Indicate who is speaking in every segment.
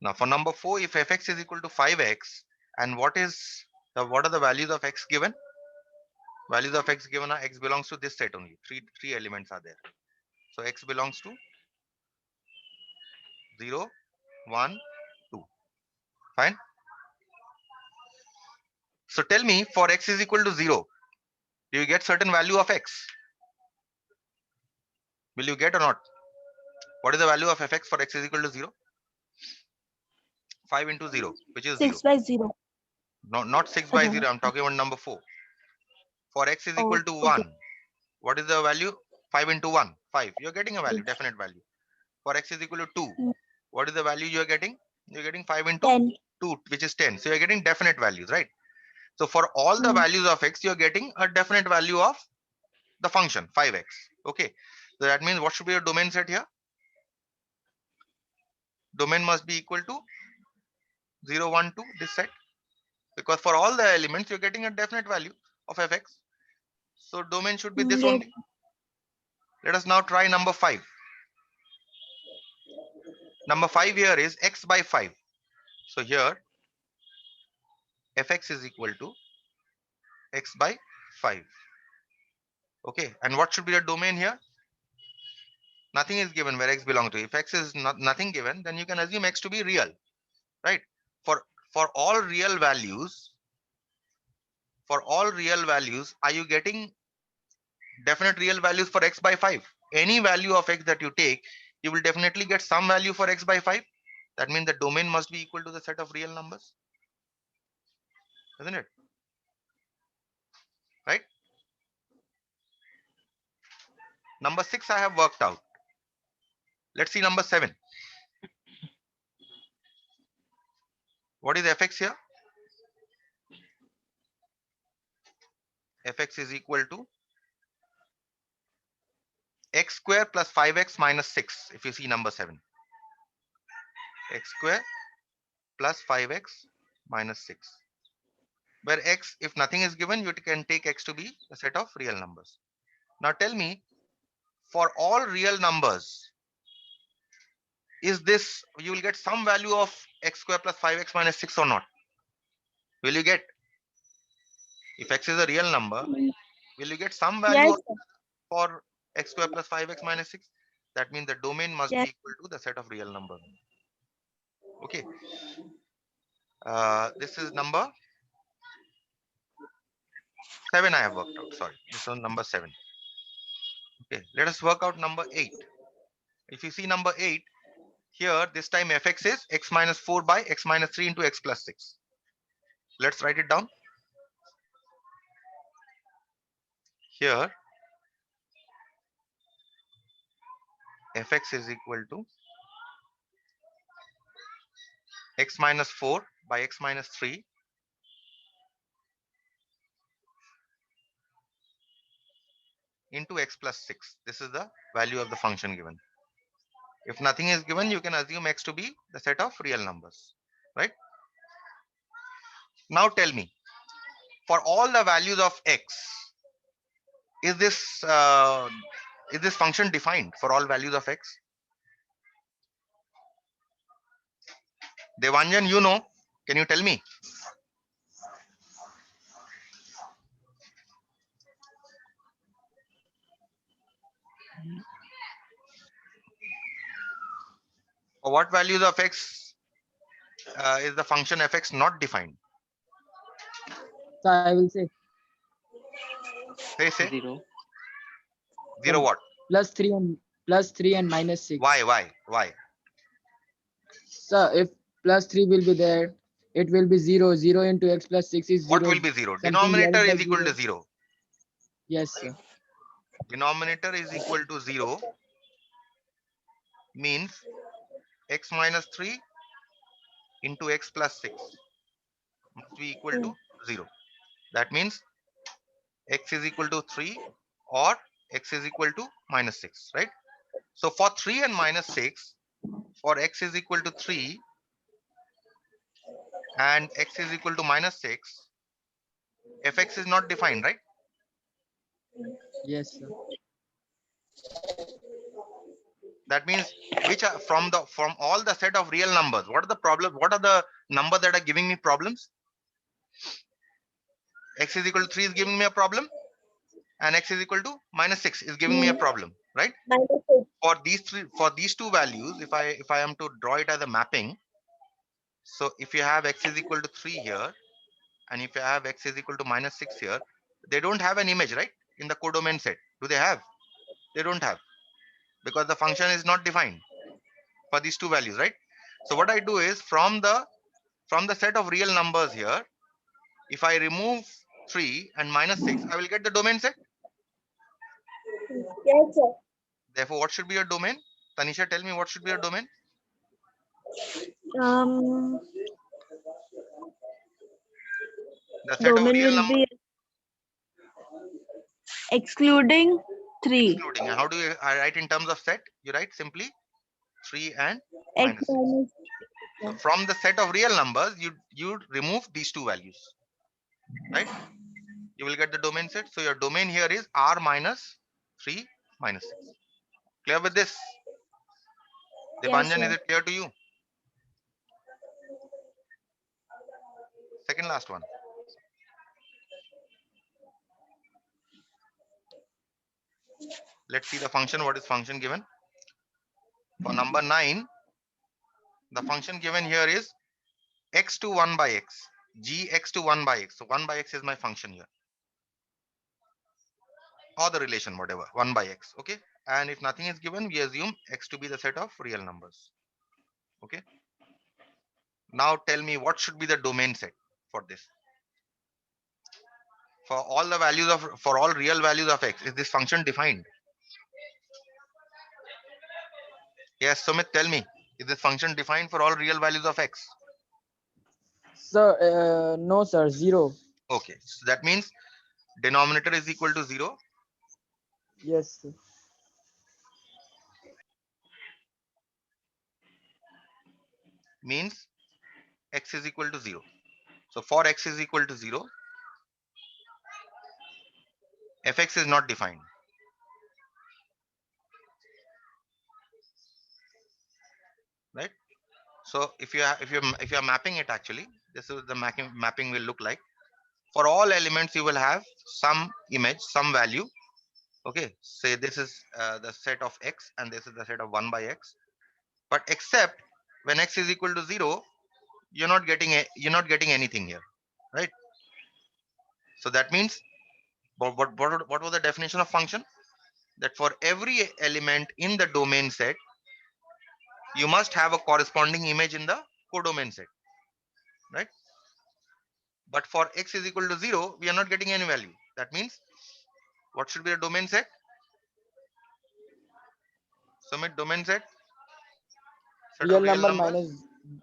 Speaker 1: Now for number 4, if fx is equal to 5x, and what are the values of x given? Values of x given are x belongs to this set only. Three elements are there. So x belongs to 0, 1, 2. Fine. So tell me, for x is equal to 0, do you get certain value of x? Will you get or not? What is the value of fx for x is equal to 0? 5 into 0, which is 0.
Speaker 2: 6 by 0.
Speaker 1: Not 6 by 0. I'm talking about number 4. For x is equal
Speaker 2: Oh,
Speaker 1: to
Speaker 2: okay.
Speaker 1: 1, what is the value? 5 into 1, 5. You're getting a value, definite value. For x is equal to 2, what is the value you're getting? You're getting 5 into
Speaker 2: 10.
Speaker 1: 2, which is 10. So you're getting definite values, right? So for all the
Speaker 2: Mm.
Speaker 1: values of x, you're getting a definite value of the function 5x. Okay. So that means what should be your domain set here? Domain must be equal to 0, 1, 2, this set. Because for all the elements, you're getting a definite value of fx. So domain should be this
Speaker 2: Yes.
Speaker 1: only. Let us now try number 5. Number 5 here is x by 5. So here fx is equal to x by 5. Okay. And what should be the domain here? Nothing is given where x belongs to. If x is nothing given, then you can assume x to be real, right? For for all real values, are you getting definite real values for x by 5? Any value of x that you take, you will definitely get some value for x by 5. That means the domain must be equal to the set of real numbers, isn't it? Right? Number 6 I have worked out. Let's see number 7. What is fx here? Fx is equal to x square plus 5x minus 6. If you see number 7, x square plus 5x minus 6, where x, if nothing is given, you can take x to be a set of real numbers. Now tell me, for all real numbers, is this, you will get some value of x square plus 5x minus 6 or not? Will you get, if x is a real number,
Speaker 2: Mm.
Speaker 1: will you get some value
Speaker 2: Yes. Sir.
Speaker 1: for x square plus 5x minus 6? That means the domain must be
Speaker 2: Yes.
Speaker 1: equal to the set of real numbers. Okay. This is number 7 I have worked out. Sorry, this is number 7. Okay, let us work out number 8. If you see number 8, here this time fx is x minus 4 by x minus 3 into x plus 6. Let's write it down. Here fx is equal to x minus 4 by x minus 3 into x plus 6. This is the value of the function given. If nothing is given, you can assume x to be the set of real numbers, right? Now tell me, for all the values of x, is this function defined for all values of x? Devanjan, you know, can you tell me? For what values of x is the function fx not defined?
Speaker 3: So I will say
Speaker 1: Say
Speaker 4: 0.
Speaker 1: 0 what?
Speaker 3: plus 3 and minus 6.
Speaker 1: Why?
Speaker 3: So if plus 3 will be there, it will be 0. 0 into x plus 6 is
Speaker 1: What
Speaker 3: 0.
Speaker 1: will be 0?
Speaker 3: Something
Speaker 1: Denominator
Speaker 3: else by
Speaker 1: is equal to
Speaker 3: 0.
Speaker 1: 0.
Speaker 3: Yes, sir.
Speaker 1: Denominator is equal to 0 means x minus 3 into x plus 6 must be equal to 0. That means x is equal to 3 or x is equal to minus 6, right? So for 3 and minus 6, for x is equal to 3 and x is equal to minus 6, fx is not defined, right?
Speaker 3: Yes, sir.
Speaker 1: That means which are from all the set of real numbers. What are the problem? What are the number that are giving me problems? X is equal to 3 is giving me a problem, and x is equal to minus 6 is giving me a problem, right?
Speaker 2: -6.
Speaker 1: For these two values, if I am to draw it as a mapping, so if you have x is equal to 3 here, and if you have x is equal to minus 6 here, they don't have an image, right? In the codomain set, do they have? They don't have, because the function is not defined for these two values, right? So what I do is from the set of real numbers here, if I remove 3 and minus 6, I will get the domain set.
Speaker 2: Yes, sir.
Speaker 1: Therefore, what should be your domain? Tanisha, tell me what should be your domain?
Speaker 2: Um,
Speaker 1: The set of
Speaker 2: Domain
Speaker 1: real
Speaker 2: will
Speaker 1: number
Speaker 2: be excluding 3.
Speaker 1: excluding. And how do you write in terms of set? You write simply 3 and
Speaker 2: X
Speaker 1: minus 6.
Speaker 2: minus.
Speaker 1: So from the set of real numbers, you remove these two values, right? You will get the domain set. So your domain here is r minus 3 minus 6. Clear with this?
Speaker 2: Yes,
Speaker 1: Dipanjan, is
Speaker 2: sir.
Speaker 1: it clear to you? Second last one. Let's see the function. What is function given? For number 9, the function given here is x to 1 by x. Gx to 1 by x. So 1 by x is my function here. Or the relation, whatever. 1 by x. Okay. And if nothing is given, we assume x to be the set of real numbers. Okay. Now tell me what should be the domain set for this. For all real values of x, is this function defined? Yes, Sumit, tell me. Is this function defined for all real values of x?
Speaker 3: Sir, no, sir, 0.
Speaker 1: Okay. So that means denominator is equal to 0.
Speaker 3: Yes, sir.
Speaker 1: Means x is equal to 0. So for x is equal to 0, fx is not defined. Right? So if you are mapping it, actually, this is the mapping will look like. For all elements, you will have some image, some value. Okay, say this is the set of x, and this is the set of 1 by x. But except when x is equal to 0, you're not getting anything here, right? So that means what was the definition of function? That for every element in the domain set, you must have a corresponding image in the codomain set, right? But for x is equal to 0, we are not getting any value. That means what should be the domain set? Submit domain set of
Speaker 3: Real
Speaker 1: real
Speaker 3: number
Speaker 1: numbers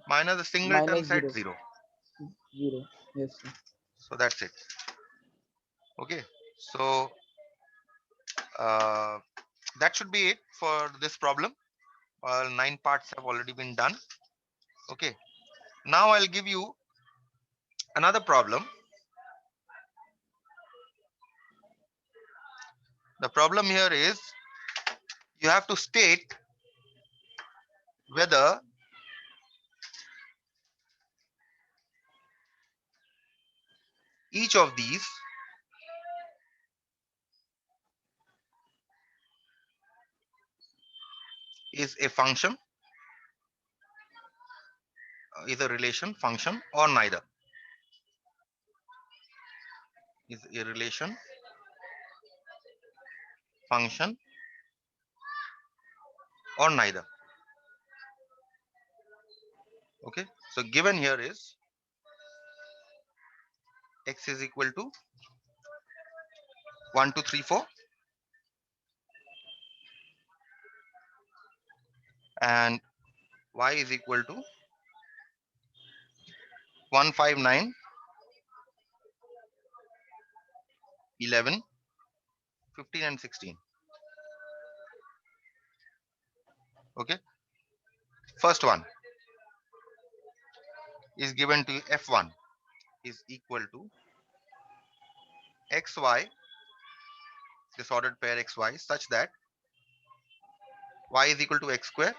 Speaker 3: minus
Speaker 1: minus a singleton
Speaker 3: minus
Speaker 1: set
Speaker 3: 0.
Speaker 1: 0.
Speaker 3: 0. Yes, sir.
Speaker 1: So that's it. Okay. So uh, that should be it for this problem. 9 parts have already been done. Okay. Now I'll give you another problem. The problem here is you have to state whether each of these is a function, is a relation, function, or neither. Is a relation, function, or neither. Okay. So given here is x is equal to 1, 2, 3, 4, and y is equal to 1, 5, 9, 11, 15, and 16. Okay. First one is given to f1 is equal to xy, disordered pair xy, such that y is equal to x square.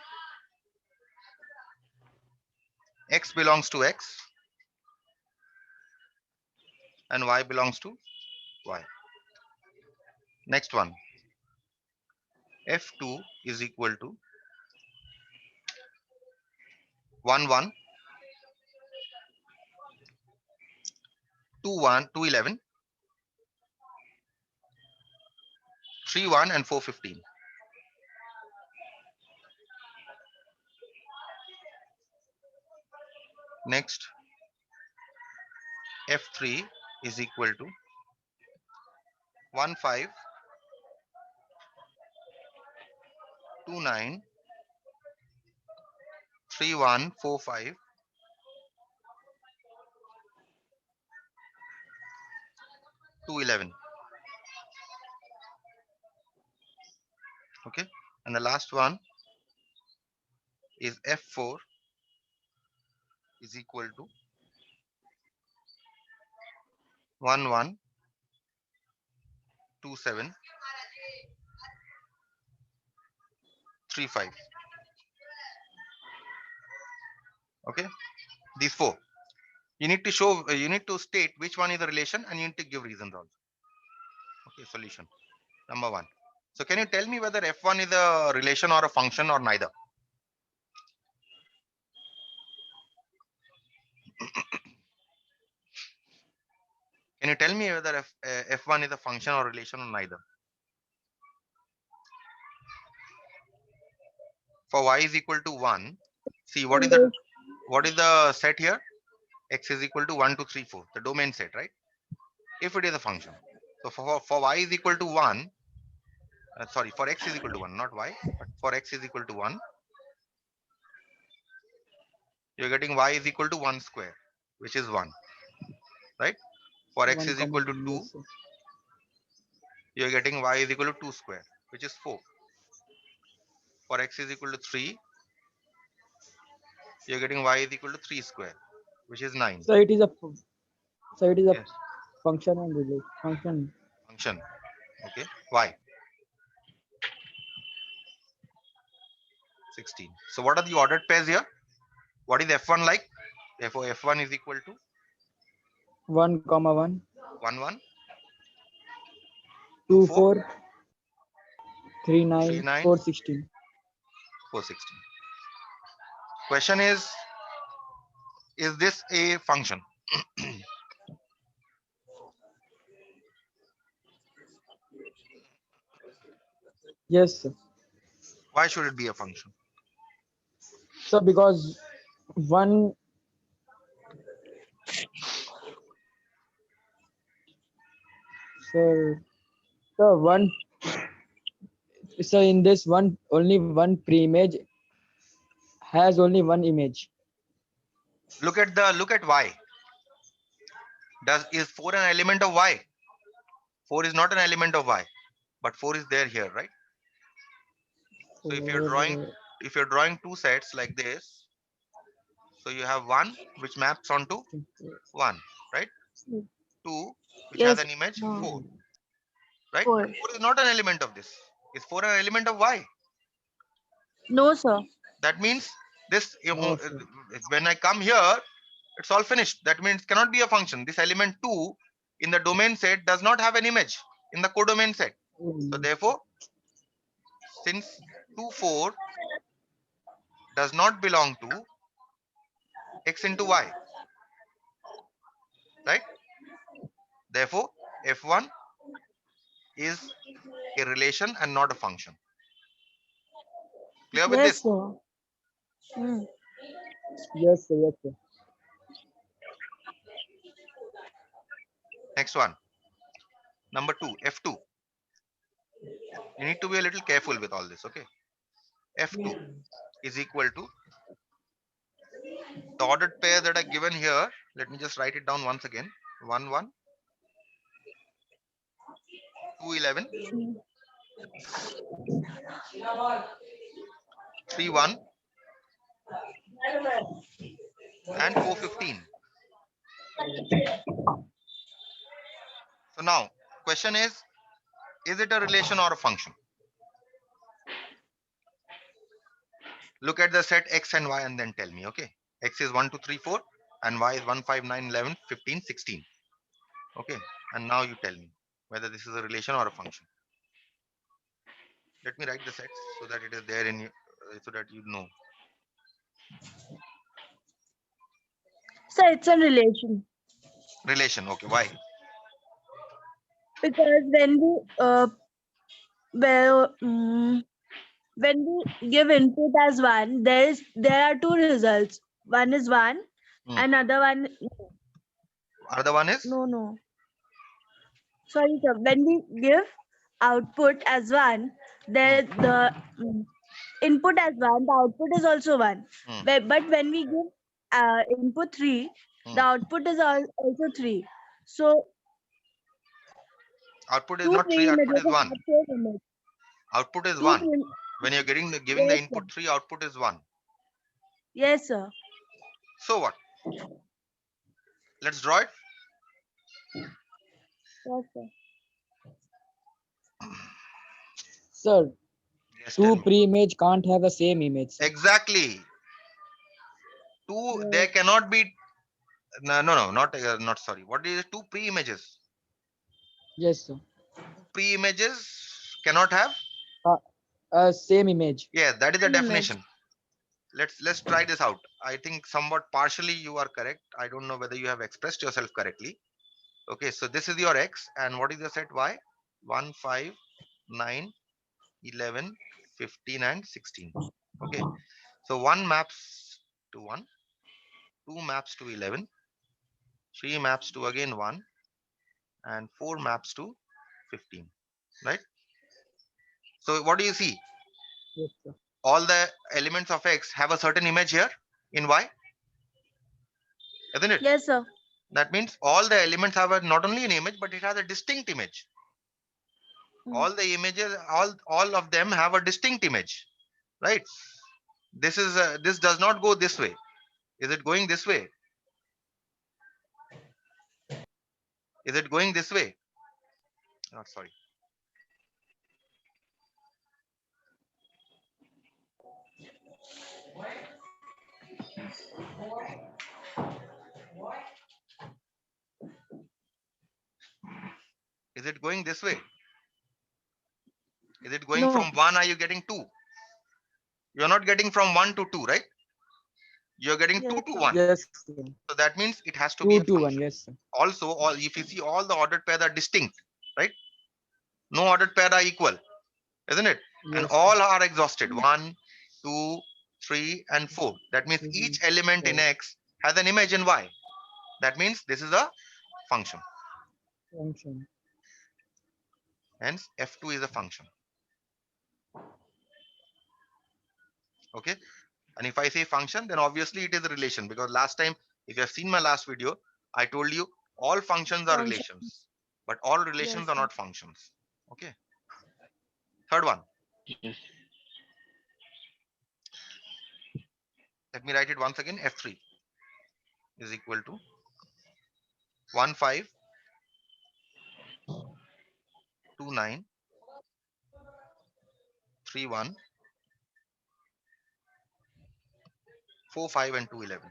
Speaker 1: X belongs to x and y belongs to y. Next one, f2 is equal to 1 1 2 1 2 11 3 1 and 4 15. Next, f3 is equal to 1 5 2 9 3 1 4 5 2 11. Okay, and the last one is f4 is equal to 1 1 2 7 3 5. Okay, these four. You need to show, you need to state which one is the relation, and you need to give reasons also. Okay, solution number one. So can you tell me whether f1 is a relation or a function or neither? Can you tell me whether f1 is a function or relation or neither? For y is equal to 1, see what is the set here? X is equal to 1 2 3 4, the domain set, right? If it is a function. So for y is equal to 1, sorry, for x is equal to 1, not y, but for x is equal to 1, you're getting y is equal to 1 square, which is 1, right? For x
Speaker 3: 1
Speaker 1: is
Speaker 3: comma
Speaker 1: equal to
Speaker 3: 1,
Speaker 1: 2,
Speaker 3: yes, sir.
Speaker 1: you're getting y is equal to 2 square, which is 4. For x is equal to 3, you're getting y is equal to 3 square, which is 9.
Speaker 3: So it is a
Speaker 1: Yes,
Speaker 3: function and function.
Speaker 1: function. Okay, y 16. So what are the ordered pairs here? What is f1 like? Therefore f1 is equal to
Speaker 3: 1 comma 1,
Speaker 1: 1 1 2
Speaker 3: 2
Speaker 1: 4
Speaker 3: 4, 3
Speaker 1: 3
Speaker 3: 9,
Speaker 1: 9
Speaker 3: 4 16.
Speaker 1: 4 16. Question is this a function?
Speaker 3: Yes, sir.
Speaker 1: Why should it be a function?
Speaker 3: So because one, sir, so one, so in this one, only one pre-image has only one image.
Speaker 1: Look at y. Is 4 an element of y? 4 is not an element of y, but 4 is there here, right? So if you're drawing two sets like this, so you have one which maps onto 1, right? 2 which has
Speaker 2: Yes.
Speaker 1: an image
Speaker 2: No.
Speaker 1: 4, right? But
Speaker 2: 4.
Speaker 1: 4 is not an element of this. Is 4 an element of y?
Speaker 2: No, sir.
Speaker 1: That means this,
Speaker 3: No, sir.
Speaker 1: when I come here, it's all finished. That means it cannot be a function. This element 2 in the domain set does not have an image in the codomain set. So therefore, since 2 4 does not belong to x into y, right? Therefore, f1 is a relation and not a function. Clear with
Speaker 2: Yes,
Speaker 1: this?
Speaker 2: sir. Hmm.
Speaker 3: Yes, sir. Yes, sir.
Speaker 1: Next one, number 2, f2. You need to be a little careful with all this, okay? f2 is equal to the ordered pair that are given here. Let me just write it down once again. 1 1 2 11 3 1 and 4 15. So now question is it a relation or a function? Look at the set X and Y and then tell me, okay? X is 1, 2, 3, 4 and Y is 1, 5, 9, 11, 15, 16. Okay. And now you tell me whether this is a relation or a function. Let me write the sets so that it is there in you, so that you know.
Speaker 2: So it's a relation
Speaker 1: Relation. Okay. Why?
Speaker 2: because well, when we give input as one, there are two results. One is one,
Speaker 1: Hmm.
Speaker 2: another one
Speaker 1: Other one is
Speaker 2: no. Sorry, sir. When we give output as one, there the input as one, the output is also one.
Speaker 1: Hmm.
Speaker 2: But when we give input three,
Speaker 1: Hmm.
Speaker 2: the output is also three. So
Speaker 1: Output is
Speaker 2: two
Speaker 1: not 3, output
Speaker 2: pre-images
Speaker 1: is 1.
Speaker 2: have same image.
Speaker 1: Output is
Speaker 2: Two
Speaker 1: 1.
Speaker 2: pre-
Speaker 1: When you're giving the
Speaker 2: yes, sir.
Speaker 1: input 3, output is 1.
Speaker 2: Yes, sir.
Speaker 1: So what? Let's draw it.
Speaker 2: Yes, sir.
Speaker 3: Sir,
Speaker 1: Yes, tell
Speaker 3: two
Speaker 1: me.
Speaker 3: pre-image can't have the same image. Sir.
Speaker 1: Exactly. Two, there cannot be. No, not sorry. What is it? Two pre-images?
Speaker 3: Yes, sir.
Speaker 1: Pre-images cannot have.
Speaker 3: Same image.
Speaker 1: Yeah, that is the
Speaker 2: Same image.
Speaker 1: definition. Let's try this out. I think somewhat partially you are correct. I don't know whether you have expressed yourself correctly. Okay, so this is your X, and what is your set Y? 1, 5, 9, 11, 15, and 16. Okay, so 1 maps to 1, 2 maps to 11, 3 maps to again 1, and 4 maps to 15. Right? So what do you see?
Speaker 3: Yes, sir.
Speaker 1: All the elements of X have a certain image here in Y, isn't it?
Speaker 2: Yes, sir.
Speaker 1: That means all the elements have not only an image, but it has a distinct image. All the images, all of them have a distinct image, right? This does not go this way. Is it going this way? Is it going this way? Not sorry. Is it going this way? Is it going
Speaker 2: No.
Speaker 1: from 1? Are you getting 2? You're not getting from 1 to 2, right? You're getting 2
Speaker 2: Yes,
Speaker 1: to
Speaker 2: sir.
Speaker 1: 1.
Speaker 3: Yes, sir.
Speaker 1: So that means it has to be
Speaker 3: 2
Speaker 1: a
Speaker 3: to 1.
Speaker 1: function.
Speaker 3: Yes, sir.
Speaker 1: Also, all if you see all the ordered pairs are distinct, right? No ordered pair are equal, isn't it? And
Speaker 3: Yes, sir.
Speaker 1: all are exhausted. 1, 2, 3, and 4. That means each element in X has an image in Y. That means this is a function.
Speaker 3: Function.
Speaker 1: Hence, F2 is a function. Okay. And if I say function, then obviously it is a relation, because last time, if you have seen my last video, I told you all functions are
Speaker 2: Function.
Speaker 1: relations, but all relations
Speaker 2: Yes,
Speaker 1: are
Speaker 2: sir.
Speaker 1: not functions. Okay. Third one.
Speaker 4: Yes.
Speaker 1: Let me write it once again. F3 is equal to 1, 5, 2, 9, 3, 1, 4, 5, and 2, 11.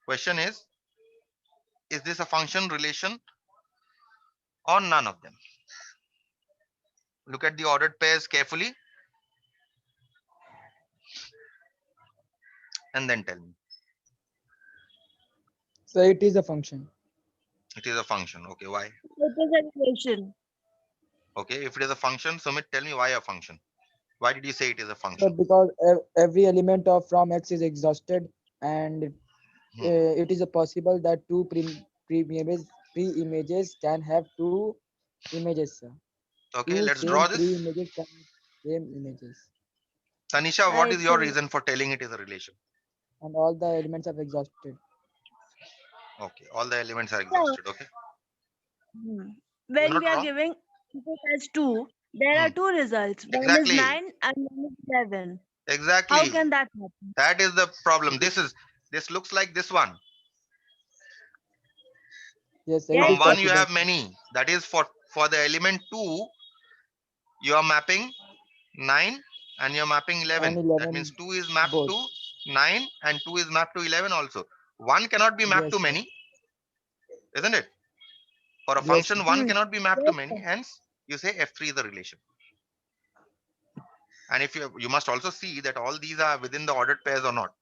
Speaker 1: Question is this a function, relation, or none of them? Look at the ordered pairs carefully and then tell me.
Speaker 3: So it is a function.
Speaker 1: It is a function. Okay, why?
Speaker 2: It is a relation.
Speaker 1: Okay, if it is a function, Sumit, tell me why a function. Why did you say it is a
Speaker 3: So
Speaker 1: function?
Speaker 3: because every element of from X is exhausted, and
Speaker 1: Hmm.
Speaker 3: it is a possible that two pre-images can have two images, sir.
Speaker 1: Okay,
Speaker 3: Two
Speaker 1: let's
Speaker 3: same
Speaker 1: draw this.
Speaker 3: pre-images can have same images,
Speaker 1: Tanisha, what
Speaker 2: Right,
Speaker 1: is your
Speaker 2: sir.
Speaker 1: reason for telling it is a relation?
Speaker 3: and all the elements are exhausted.
Speaker 1: Okay, all the elements are
Speaker 2: Sir,
Speaker 1: exhausted. Okay, you're
Speaker 2: when
Speaker 1: not
Speaker 2: we are
Speaker 1: wrong.
Speaker 2: giving input as 2, there are two results. One is
Speaker 1: Exactly,
Speaker 2: 9 and one is 11. How
Speaker 1: exactly.
Speaker 2: can that happen?
Speaker 1: That is the problem. This looks like this one.
Speaker 3: Yes, sir.
Speaker 2: Yes,
Speaker 1: From
Speaker 3: It is
Speaker 1: one you
Speaker 3: possible.
Speaker 1: have many. That is for the element 2. You are mapping 9 and you're mapping 11.
Speaker 3: And
Speaker 1: That
Speaker 3: 11
Speaker 1: means 2 is mapped
Speaker 3: both.
Speaker 1: to 9 and 2 is mapped to 11 also. 1 cannot be mapped
Speaker 3: Yes,
Speaker 1: to
Speaker 3: sir.
Speaker 1: many, isn't it? For a
Speaker 3: Yes, sir.
Speaker 1: function, 1 cannot be mapped to
Speaker 2: Yes,
Speaker 1: many.
Speaker 2: sir.
Speaker 1: Hence, you say F3 is a relation. And if you must also see that all these are within the ordered pairs or not.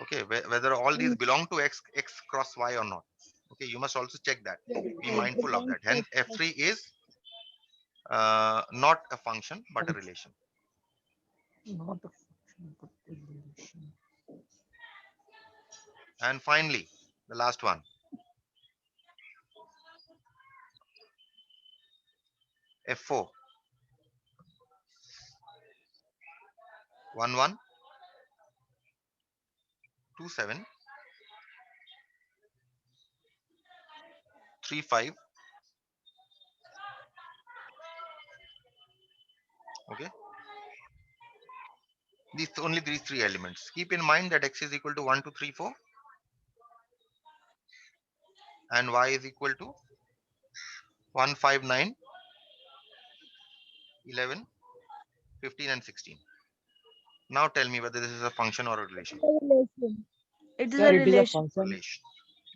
Speaker 1: Okay, whether all these belong to x cross y or not. Okay, you must also check that. Be mindful of that. Hence, F3 is not a function but a relation.
Speaker 3: Not a function, but a relation.
Speaker 1: And finally, the last one. F4. 1 1 2 7 3 5. Okay, these three elements. Keep in mind that x is equal to 1 2 3 4 and y is equal to 1 5 9 11 15 and 16. Now tell me whether this is a function or a relation.
Speaker 2: A relation. It is
Speaker 3: Sir,
Speaker 2: a
Speaker 3: it is a
Speaker 2: relation.
Speaker 3: function.
Speaker 1: Relation.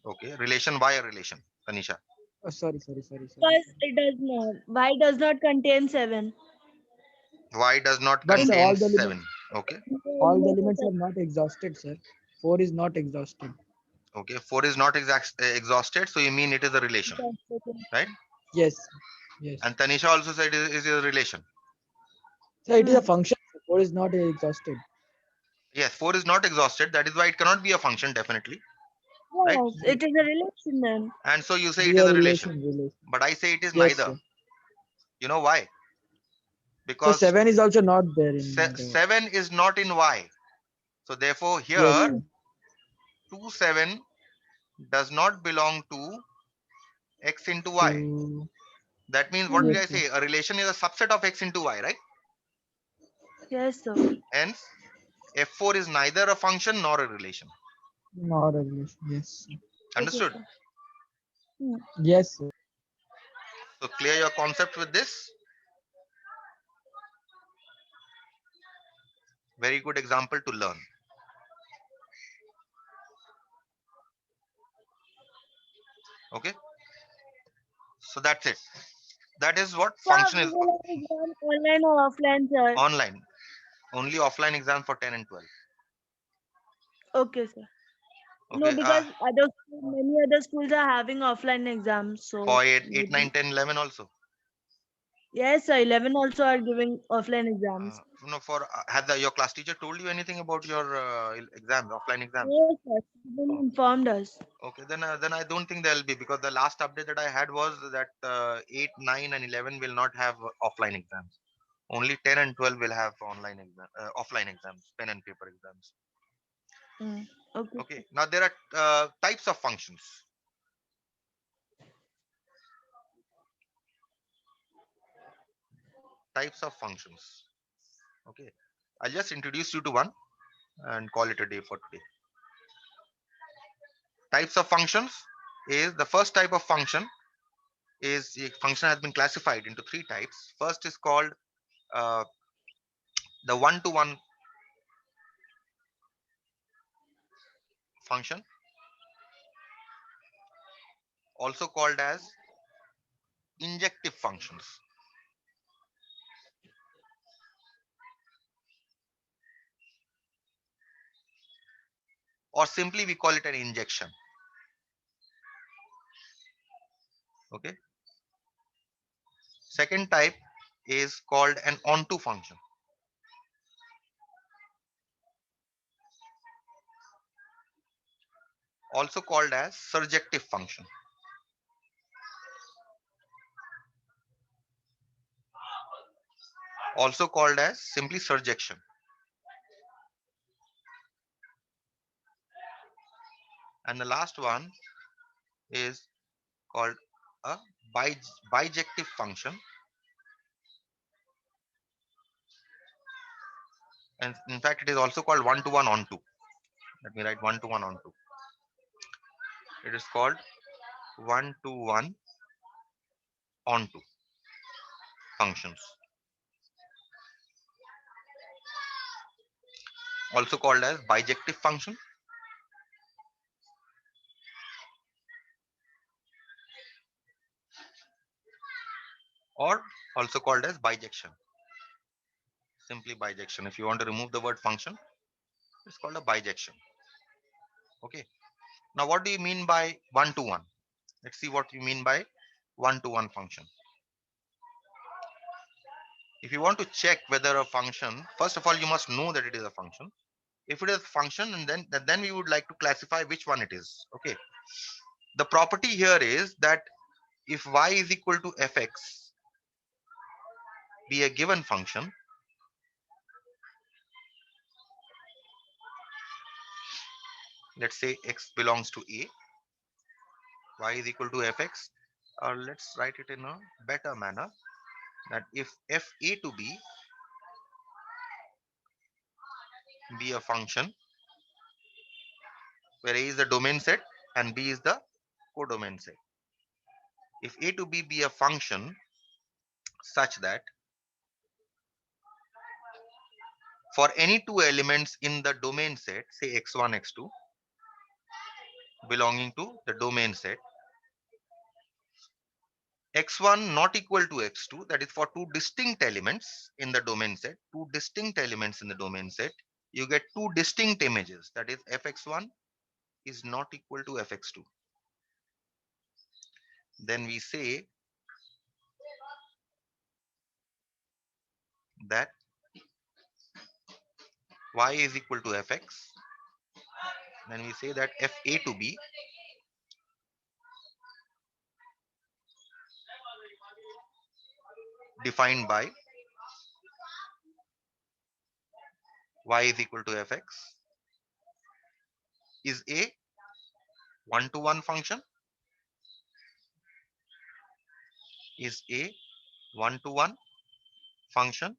Speaker 1: Okay, relation. Why a relation, Tanisha?
Speaker 3: Oh, sorry.
Speaker 2: Because it does not. Y does not contain 7.
Speaker 1: Y does not
Speaker 3: But sir,
Speaker 1: contain
Speaker 3: all the
Speaker 1: 7. Okay,
Speaker 3: elements are not exhausted, sir. 4 is not exhausted.
Speaker 1: okay. 4 is not exhausted, so you mean it is a relation, right?
Speaker 3: Yes, yes.
Speaker 1: And Tanisha also said it is a relation.
Speaker 3: Sir, it is a function. 4 is not exhausted.
Speaker 1: Yes, 4 is not exhausted. That is why it cannot be a function, definitely, right?
Speaker 2: Yes, it is a relation then.
Speaker 1: And so you
Speaker 3: It
Speaker 1: say
Speaker 3: is
Speaker 1: it is
Speaker 3: a
Speaker 1: a relation,
Speaker 3: relation.
Speaker 1: but I say it is
Speaker 3: Yes,
Speaker 1: neither.
Speaker 3: sir.
Speaker 1: You know why?
Speaker 3: So
Speaker 1: Because
Speaker 3: 7 is also not there in the.
Speaker 1: 7 is not in Y. So therefore,
Speaker 3: Yes,
Speaker 1: here
Speaker 3: sir.
Speaker 1: 2 7 does not belong to x into y.
Speaker 3: To
Speaker 1: That means what did
Speaker 3: yes,
Speaker 1: I
Speaker 3: sir.
Speaker 1: say? A relation is a subset of x into y, right?
Speaker 2: Yes, sir.
Speaker 1: Hence, f4 is neither a function nor a relation.
Speaker 3: Not a relation. Yes, sir.
Speaker 2: Okay,
Speaker 1: Understood?
Speaker 2: sir.
Speaker 3: Yes, sir.
Speaker 1: So clear your concept with this. Very good example to learn. Okay. So that's it. That is what
Speaker 2: Sir,
Speaker 1: function
Speaker 2: we
Speaker 1: is.
Speaker 2: will have exam online or offline, sir.
Speaker 1: Online. Only offline exam for 10 and 12.
Speaker 2: Okay, sir. No,
Speaker 1: Okay.
Speaker 2: because many other schools are having offline exams. So
Speaker 1: For 8, 9,
Speaker 2: maybe.
Speaker 1: 10, 11 also.
Speaker 2: Yes, sir. 11 also are giving offline exams.
Speaker 1: No, for had your class teacher told you anything about your exams, offline exams?
Speaker 2: Yes, sir. She didn't informed us.
Speaker 1: Okay, then I don't think there'll be, because the last update that I had was that 8, 9, and 11 will not have offline exams. Only 10 and 12 will have offline exams, pen and paper exams.
Speaker 2: Okay.
Speaker 1: Okay, now there are types of functions. Types of functions. Okay, I'll just introduce you to one and call it a day for today. Types of functions is the first type of function is a function has been classified into three types. First is called uh, the one-to-one function, also called as injective functions. Or simply we call it an injection. Okay. Second type is called an onto function. Also called as surjective function. Also called as simply surjection. And the last one is called a bijective function. And in fact, it is also called one-to-one onto. Let me write one-to-one onto. It is called one-to-one onto functions. also called as bijective function, or also called as bijection. Simply bijection. If you want to remove the word function, it's called a bijection. Okay. Now, what do you mean by one-to-one? Let's see what you mean by one-to-one function. If you want to check whether a function, first of all, you must know that it is a function. If it is a function, and then we would like to classify which one it is. Okay. The property here is that if y is equal to fx be a given function, let's say x belongs to a, y is equal to fx, or let's write it in a better manner, that if fa to be a function where a is the domain set and b is the codomain set. If a to b be a function such that for any two elements in the domain set, say x1, x2, belonging to the domain set, x1 not equal to x2, that is for two distinct elements in the domain set, you get two distinct images, that is fx1 is not equal to fx2. Then we say that y is equal to fx. Then we say that fa to b defined by y is equal to fx is a one-to-one function, is a one-to-one function,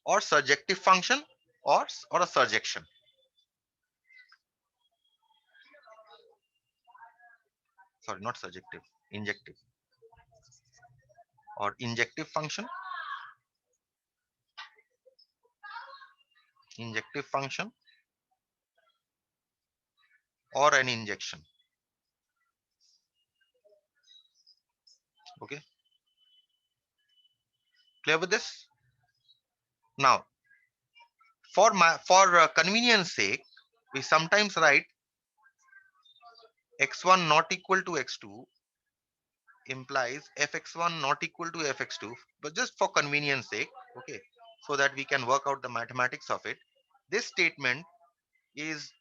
Speaker 1: or surjective function, or a surjection. Sorry, not surjective, injective, or injective function, or an injection. Okay, clear with this? Now, for convenience sake, we sometimes write x1 not equal to x2 implies fx1 not equal to fx2, but just for convenience sake, okay, so that we can work out the mathematics of it. This statement is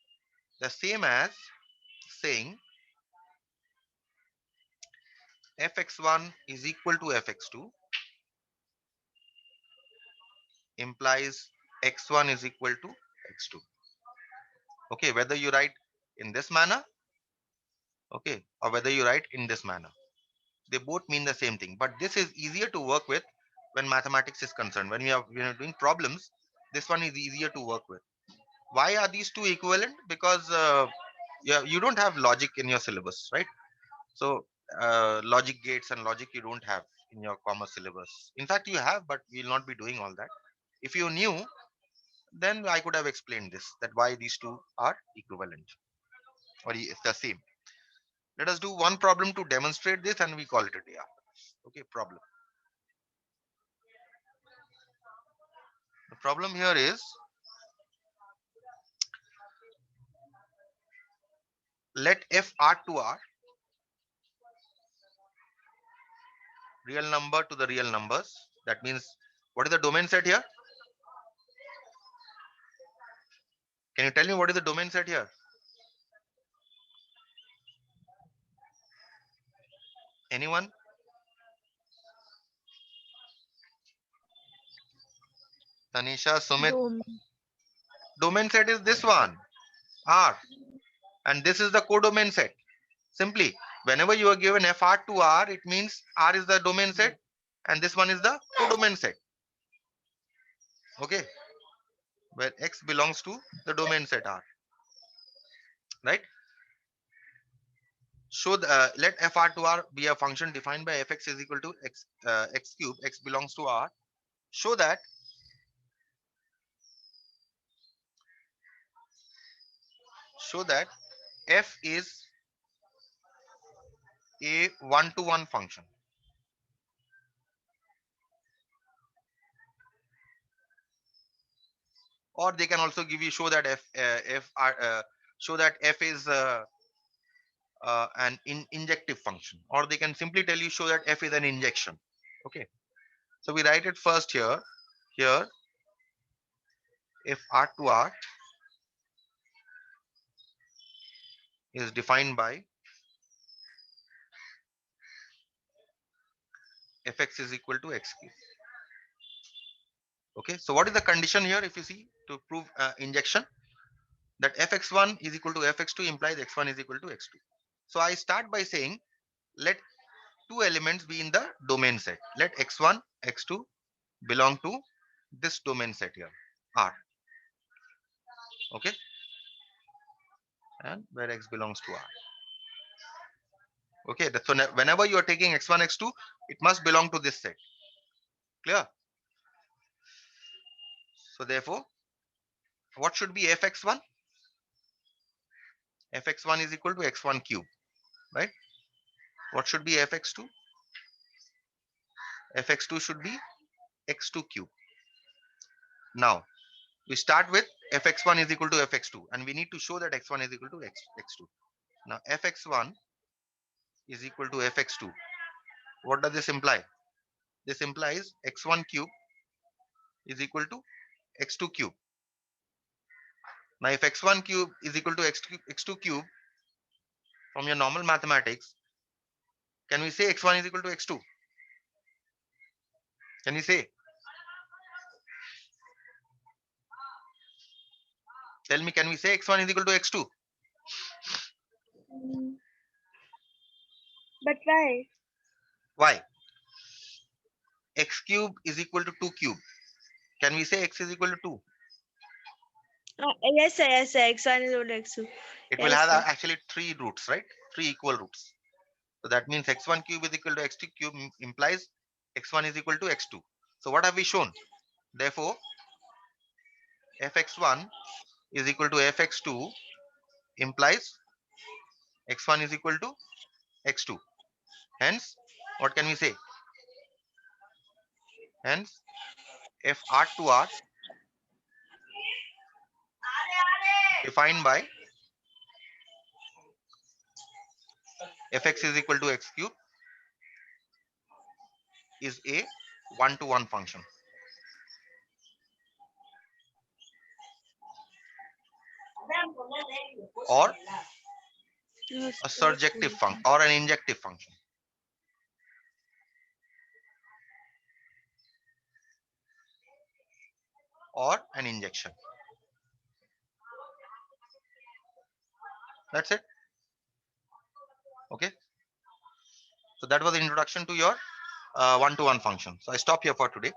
Speaker 1: the same as saying fx1 is equal to fx2 implies x1 is equal to x2. Okay, whether you write in this manner, okay, or whether you write in this manner, they both mean the same thing. But this is easier to work with when mathematics is concerned. When we are doing problems, this one is easier to work with. Why are these two equivalent? Because you don't have logic in your syllabus, right? So logic gates and logic you don't have in your commerce syllabus. In fact, you have, but we will not be doing all that. If you knew, then I could have explained this, that why these two are equivalent, or it's the same. Let us do one problem to demonstrate this, and we call it a day after. Okay, problem. The problem here is, let f r to r, real number to the real numbers. That means, what is the domain set here? Can you tell me what is the domain set here? Anyone? Tanisha, Sumit. Domain set is this one, R. And this is the codomain set. Simply, whenever you are given fr to r, it means R is the domain set and this one is the codomain set. Okay. Where x belongs to the domain set R. Right? So let fr to r be a function defined by fx is equal to x cube, x belongs to R. Show that show that f is a one-to-one function. Or they can also give you show that show that f is an injective function, or they can simply tell you show that f is an injection. Okay, so we write it first here. Here, if R to R is defined by fx is equal to x cube. Okay, so what is the condition here? If you see, to prove injection, that fx1 is equal to fx2 implies x1 is equal to x2. So I start by saying, let two elements be in the domain set. Let x1, x2 belong to this domain set here, R. Okay, and where x belongs to R. Okay, that's so whenever you are taking x1, x2, it must belong to this set. Clear? So therefore, what should be fx1? Fx1 is equal to x1 cube, right? What should be fx2? Fx2 should be x2 cube. Now, we start with fx1 is equal to fx2, and we need to show that x1 is equal to x2. Now, fx1 is equal to fx2. What does this imply? This implies x1 cube is equal to x2 cube. Now, if x1 cube is equal to x2 cube, from your normal mathematics, can we say x1 is equal to x2? Can we say? Tell me, can we say x1 is equal to x2?
Speaker 2: Mm. But why?
Speaker 1: Why? X cube is equal to 2 cube. Can we say x is equal to 2?
Speaker 2: Yes, sir, yes, sir. X1 is equal to X2.
Speaker 1: It will
Speaker 2: Yes,
Speaker 1: have
Speaker 2: sir.
Speaker 1: actually 3 roots, right? 3 equal roots. So that means x1 cube is equal to x2 cube implies x1 is equal to x2. So what have we shown? Therefore, fx1 is equal to fx2 implies x1 is equal to x2. Hence, what can we say? Hence, f R to R defined by fx is equal to x cube is a one-to-one function, or
Speaker 2: Yes,
Speaker 1: a
Speaker 2: sir.
Speaker 1: surjective function, or an injective function. Or an injection. That's it. Okay. So that was the introduction to your one-to-one function. So I stop here for today.